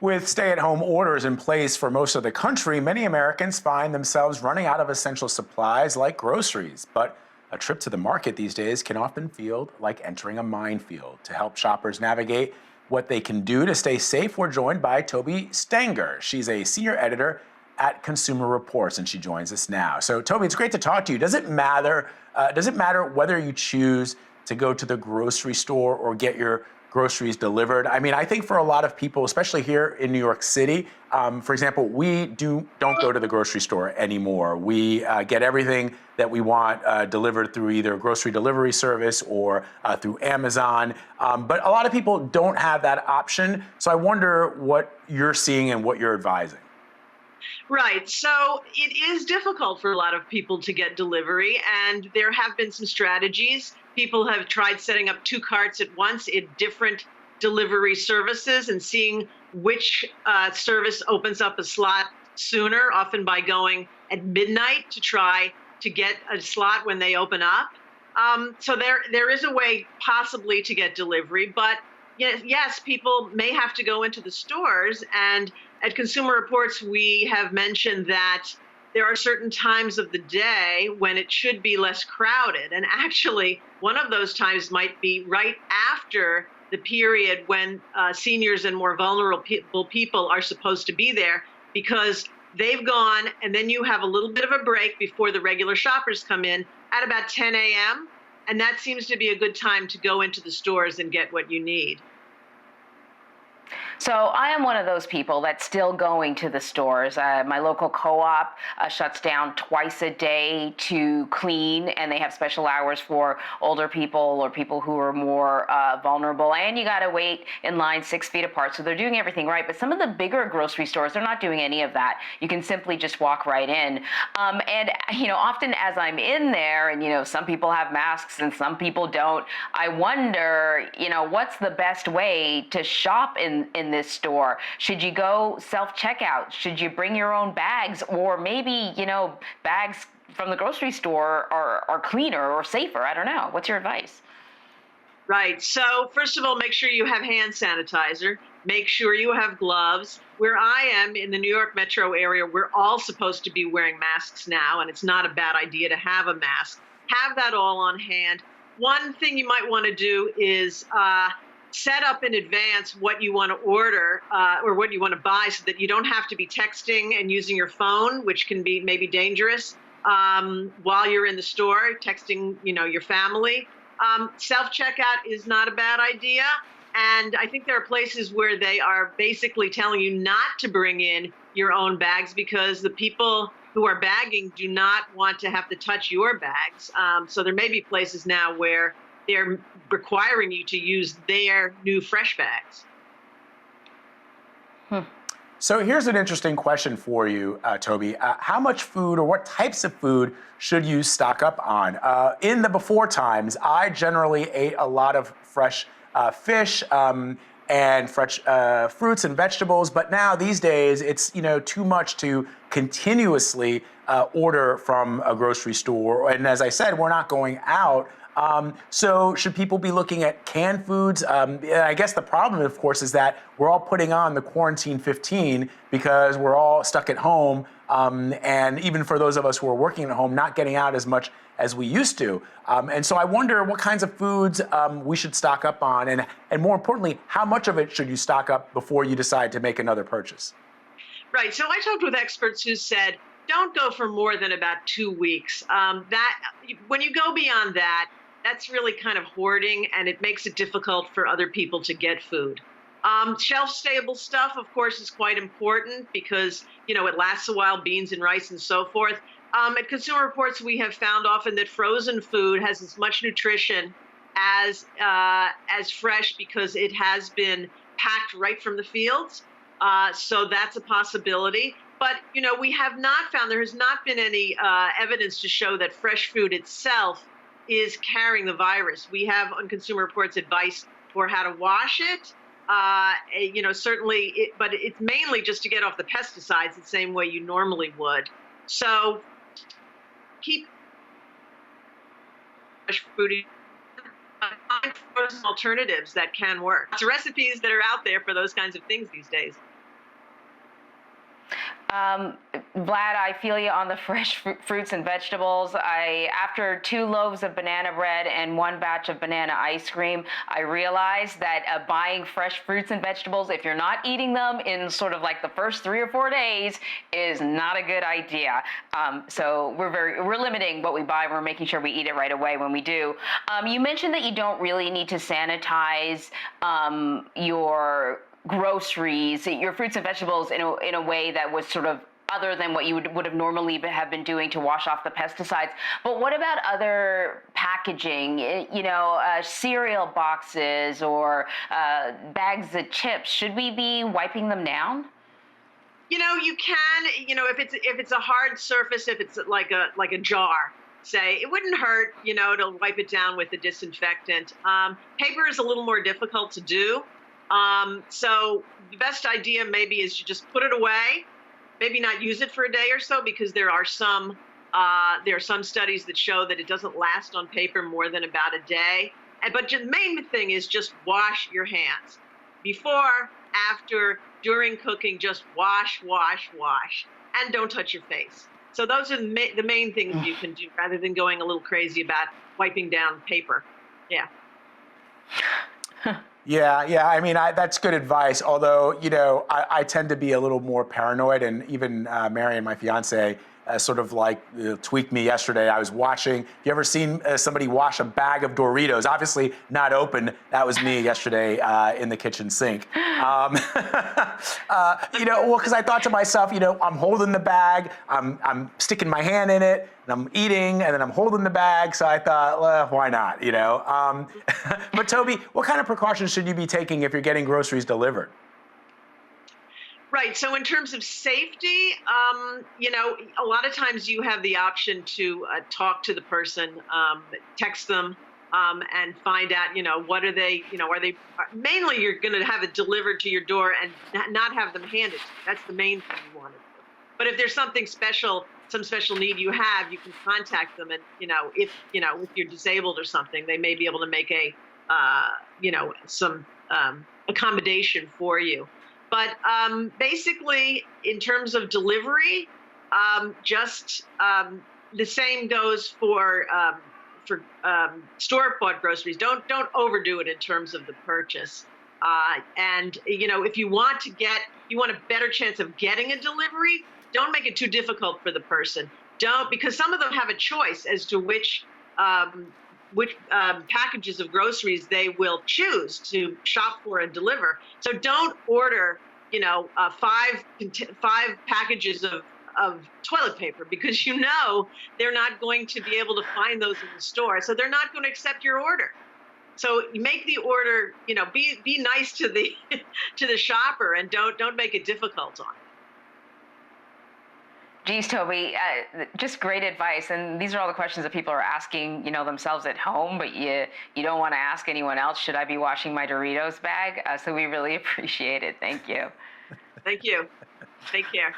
With stay-at-home orders in place for most of the country, many Americans find themselves running out of essential supplies like groceries. But a trip to the market these days can often feel like entering a minefield. To help shoppers navigate what they can do to stay safe, we're joined by Tobie Stanger. She's a senior editor at Consumer Reports, and she joins us now. So, Tobie, it's great to talk to you. Does it matter? Does it matter whether you choose to go to the grocery store or get your groceries delivered? I mean, I think for a lot of people, especially here in New York City, for example, we don't go to the grocery store anymore. We get everything that we want delivered through either a grocery delivery service or through Amazon. But a lot of people don't have that option. So I wonder what you're seeing and what you're advising. Right. So it is difficult for a lot of people to get delivery, and there have been some strategies. People have tried setting up two carts at once in different delivery services and seeing which service opens up a slot sooner, often by going at midnight to try to get a slot when they open up. So there is a way possibly to get delivery, but yes, people may have to go into the stores. And at Consumer Reports, we have mentioned that there are certain times of the day when it should be less crowded. And actually, one of those times might be right after the period when seniors and more vulnerable people are supposed to be there, because they've gone, and then you have a little bit of a break before the regular shoppers come in at about 10 a.m. And that seems to be a good time to go into the stores and get what you need. So I am one of those people that's still going to the stores. My local co-op shuts down twice a day to clean, and they have special hours for older people or people who are more vulnerable. And you got to wait in line 6 feet apart. So they're doing everything right. But some of the bigger grocery stores, they're not doing any of that. You can simply just walk right in. And often as I'm in there, and some people have masks and some people don't, I wonder, what's the best way to shop in this store? Should you go self-checkout? Should you bring your own bags? Or maybe, bags from the grocery store are cleaner or safer. I don't know. What's your advice? Right. So first of all, make sure you have hand sanitizer. Make sure you have gloves. Where I am in the New York metro area, we're all supposed to be wearing masks now, and it's not a bad idea to have a mask. Have that all on hand. One thing you might want to do is set up in advance what you want to order or what you want to buy, so that you don't have to be texting and using your phone, which can be maybe dangerous while you're in the store, texting, your family. Self-checkout is not a bad idea. And I think there are places where they are basically telling you not to bring in your own bags because the people who are bagging do not want to have to touch your bags. So there may be places now where they're requiring you to use their new fresh bags. So here's an interesting question for you, Tobie. How much food or what types of food should you stock up on? In the before times, I generally ate a lot of fresh fish and fresh fruits and vegetables. But now these days, it's too much to continuously order from a grocery store. And as I said, we're not going out. So should people be looking at canned foods? I guess the problem, of course, is that we're all putting on the quarantine 15 because we're all stuck at home. And even for those of us who are working at home, not getting out as much as we used to. And so I wonder what kinds of foods we should stock up on. And more importantly, how much of it should you stock up before you decide to make another purchase? Right. So I talked with experts who said, don't go for more than about 2 weeks. That when you go beyond that, that's really kind of hoarding, and it makes it difficult for other people to get food. Shelf-stable stuff, of course, is quite important because, it lasts a while, beans and rice and so forth. At Consumer Reports, we have found often that frozen food has as much nutrition as fresh because it has been packed right from the fields. So that's a possibility. But, we have not found, there has not been any evidence to show that fresh food itself is carrying the virus. We have on Consumer Reports advice for how to wash it. Certainly, but it's mainly just to get off the pesticides the same way you normally would. So keep fresh food. Find frozen alternatives that can work. Lots of recipes that are out there for those kinds of things these days. Vlad, I feel you on the fresh fruits and vegetables. After 2 loaves of banana bread and 1 batch of banana ice cream, I realized that buying fresh fruits and vegetables, if you're not eating them in sort of like the first 3 or 4 days, is not a good idea. So we're limiting what we buy. We're making sure we eat it right away when we do. You mentioned that you don't really need to sanitize your groceries, your fruits and vegetables in a way that was sort of other than what you would have normally have been doing to wash off the pesticides. But what about other packaging, cereal boxes or bags of chips? Should we be wiping them down? You can, if it's a hard surface, if it's like a jar, say, it wouldn't hurt, to wipe it down with a disinfectant. Paper is a little more difficult to do. So the best idea maybe is you just put it away, maybe not use it for a day or so, because there are some studies that show that it doesn't last on paper more than about a day. But the main thing is just wash your hands before, after, during cooking. Just wash, and don't touch your face. So those are the main things you can do, rather than going a little crazy about wiping down paper. Yeah. Yeah. I mean, that's good advice. Although, I tend to be a little more paranoid, and even Marion, my fiance, sort of like tweaked me yesterday. I was watching. You ever seen somebody wash a bag of Doritos? Obviously not open. That was me yesterday in the kitchen sink. Because I thought to myself, I'm holding the bag, I'm sticking my hand in it, and I'm eating, and then I'm holding the bag. So I thought, well, why not? But Tobie, what kind of precautions should you be taking if you're getting groceries delivered? Right. So in terms of safety, a lot of times you have the option to talk to the person, text them, and find out, what are they, mainly you're going to have it delivered to your door and not have them handed to you. That's the main thing you want to do. But if there's something special, some special need you have, you can contact them. And, if you're disabled or something, they may be able to make some accommodation for you. But basically, in terms of delivery, the same goes for store-bought groceries. Don't overdo it in terms of the purchase. And if you want a better chance of getting a delivery, don't make it too difficult for the person. Because some of them have a choice as to which packages of groceries they will choose to shop for and deliver. So don't order, 5 packages of toilet paper, because they're not going to be able to find those in the store. So they're not going to accept your order. So you make the order, be nice to the to the shopper, and don't make it difficult on them. Geez, Tobie, just great advice. And these are all the questions that people are asking, themselves at home, but you don't want to ask anyone else. Should I be washing my Doritos bag? So we really appreciate it. Thank you. Thank you. Take care.